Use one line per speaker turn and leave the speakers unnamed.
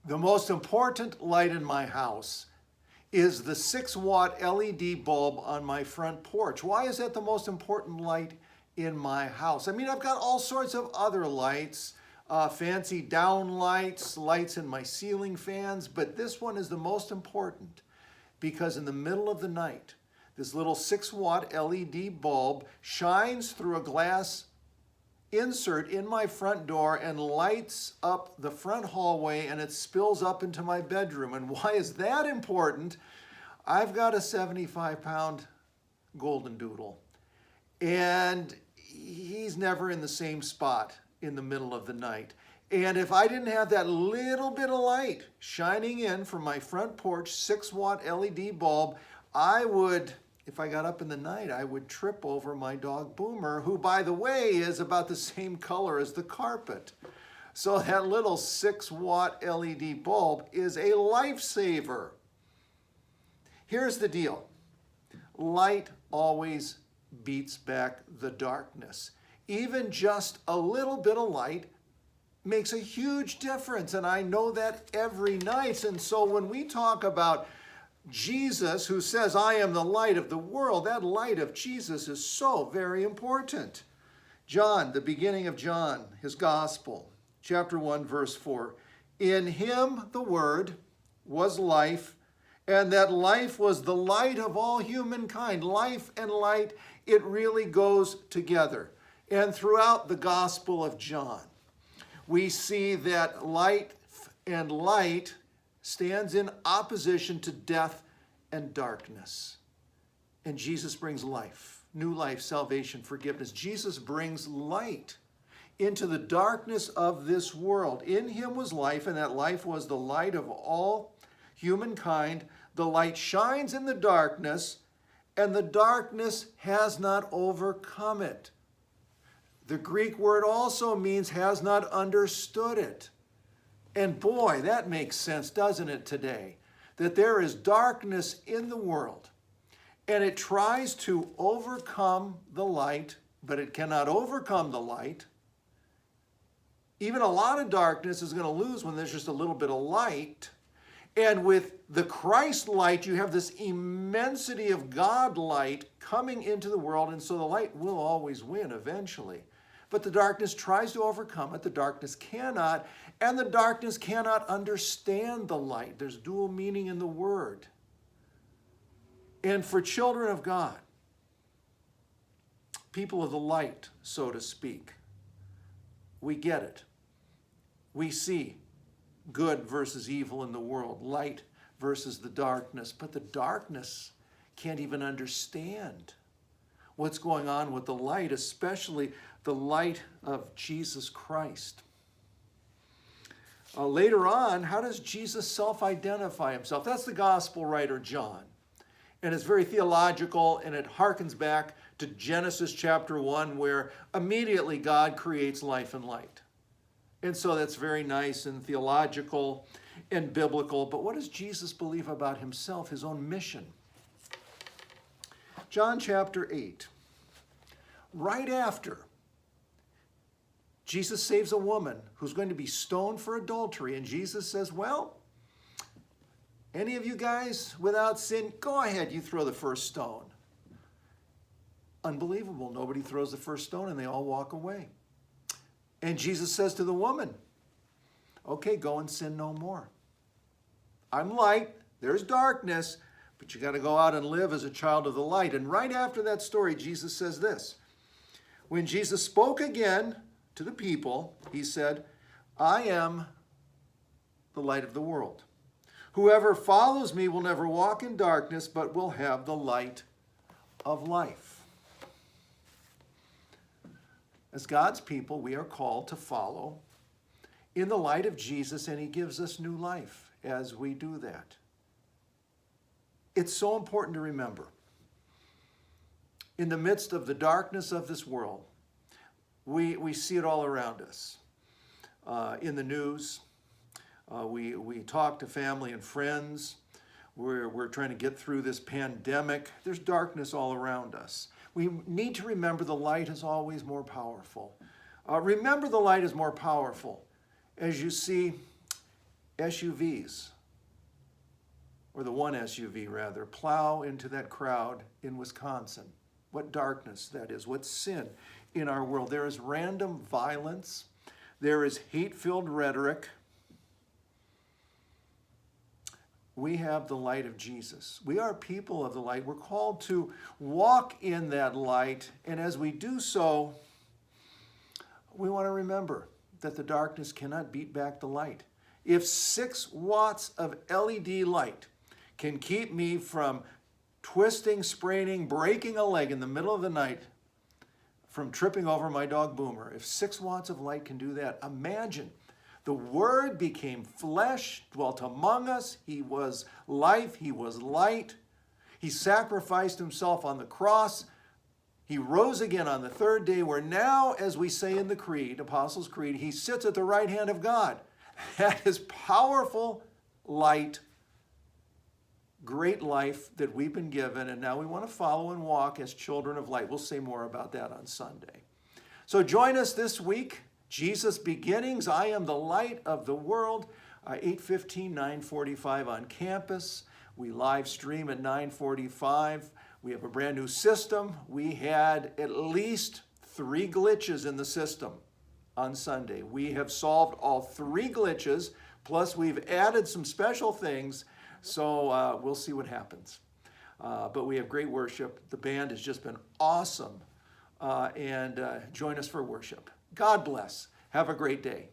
The most important light in my house is the 6-watt LED bulb on my front porch. Why is that the most important light in my house? I mean, I've got all sorts of other lights, fancy down lights, lights in my ceiling fans, but this one is the most important because in the middle of the night, this little 6-watt LED bulb shines through a glass insert in my front door and lights up the front hallway, and it spills up into my bedroom. And why is that important? I've got a 75-pound golden doodle, and he's never in the same spot in the middle of the night. And if I didn't have that little bit of light shining in from my front porch 6-watt LED bulb, I would, if I got up in the night, I would trip over my dog Boomer, who, by the way, is about the same color as the carpet. So that little 6-watt LED bulb is a lifesaver. Here's the deal. Light always beats back the darkness. Even just a little bit of light makes a huge difference, and I know that every night. And so when we talk about Jesus, who says, I am the light of the world, that light of Jesus is so very important. John, the beginning of John, his gospel, chapter 1, verse 4. In him the Word was life, and that life was the light of all humankind. Life and light, it really goes together. And throughout the Gospel of John, we see that light and light stands in opposition to death and darkness. And Jesus brings life, new life, salvation, forgiveness. Jesus brings light into the darkness of this world. In him was life, and that life was the light of all humankind. The light shines in the darkness, and the darkness has not overcome it. The Greek word also means has not understood it. And boy, that makes sense, doesn't it, today? That there is darkness in the world, and it tries to overcome the light, but it cannot overcome the light. Even a lot of darkness is going to lose when there's just a little bit of light. And with the Christ light, you have this immensity of God light coming into the world, and so the light will always win eventually. But the darkness tries to overcome it. The darkness cannot, and the darkness cannot understand the light. There's dual meaning in the word. And for children of God, people of the light, so to speak, we get it. We see good versus evil in the world, light versus the darkness, but the darkness can't even understand what's going on with the light, especially the light of Jesus Christ. Later on, how does Jesus self-identify himself? That's the gospel writer John. And it's very theological, and it harkens back to Genesis chapter 1, where immediately God creates life and light. And so that's very nice and theological and biblical. But what does Jesus believe about himself, his own mission? John chapter 8. Right after Jesus saves a woman who's going to be stoned for adultery, and Jesus says, well, any of you guys without sin, go ahead, you throw the first stone. Unbelievable. Nobody throws the first stone, and they all walk away. And Jesus says to the woman, okay, go and sin no more. I'm light, there's darkness, but you got to go out and live as a child of the light. And right after that story, Jesus says this. When Jesus spoke again to the people, he said, I am the light of the world. Whoever follows me will never walk in darkness, but will have the light of life. As God's people, we are called to follow in the light of Jesus, and he gives us new life as we do that. It's so important to remember. In the midst of the darkness of this world, we see it all around us. In the news, we talk to family and friends. We're trying to get through this pandemic. There's darkness all around us. We need to remember the light is always more powerful. Remember the light is more powerful as you see SUVs, or the one SUV rather, plow into that crowd in Wisconsin. What darkness that is, what sin in our world. There is random violence. There is hate-filled rhetoric. We have the light of Jesus. We are people of the light. We're called to walk in that light. And as we do so, we want to remember that the darkness cannot beat back the light. If 6 watts of LED light can keep me from twisting, spraining, breaking a leg in the middle of the night, from tripping over my dog Boomer, if 6 watts of light can do that, imagine. The Word became flesh, dwelt among us. He was life. He was light. He sacrificed himself on the cross. He rose again on the 3rd day, where now, as we say in the Creed, Apostles' Creed, he sits at the right hand of God. That is powerful light, great life that we've been given, and now we want to follow and walk as children of light. We'll say more about that on Sunday. So join us this week. Jesus Beginnings, I am the light of the world, 8:15, 9:45 on campus. We live stream at 9:45. We have a brand new system. We had at least 3 glitches in the system on Sunday. We have solved all 3 glitches, plus we've added some special things, so we'll see what happens. But we have great worship. The band has just been awesome, and join us for worship. God bless. Have a great day.